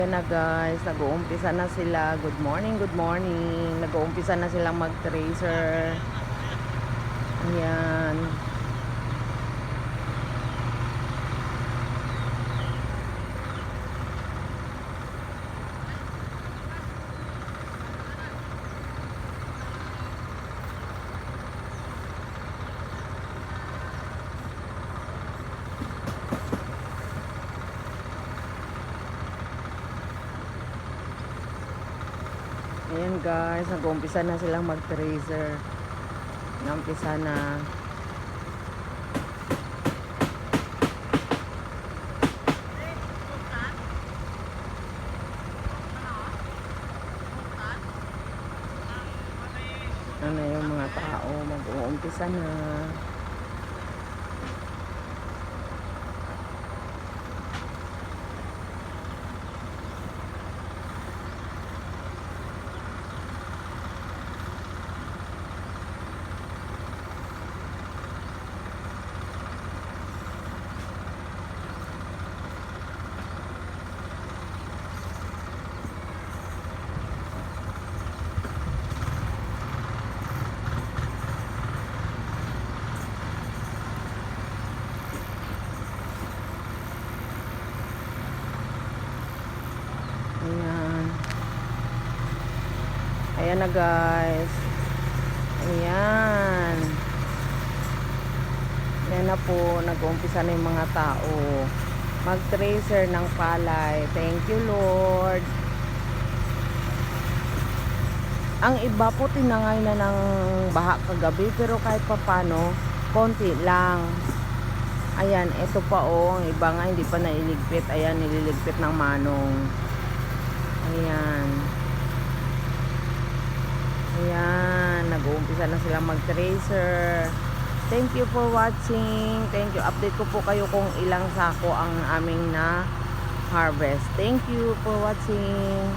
Ayan na guys, nag-uumpisa na sila. Good morning, good morning. Nag-uumpisa na silang mag-tracer. Ayan. Ayan guys, nag-uumpisa na silang mag-tracer. Naumpisa na. Ano yung mga tao, mag-uumpisa na. Ayan. Ayan na guys. Ayan. Ayan na po. Nag-uumpisa na yung mga tao. Mag-tracer ng palay. Thank you Lord. Ang iba po tinangay na ng baha kagabi. Pero kahit papano, konti lang. Ayan. Ito pa Ang iba nga hindi pa nailigpit. Ayan. Nililigpit ng manong. Ayan. Ayan. Nag-uumpisa na silang mag-tracer. Thank you for watching. Thank you. Update ko po kayo kung ilang sako ang aming na harvest. Thank you for watching.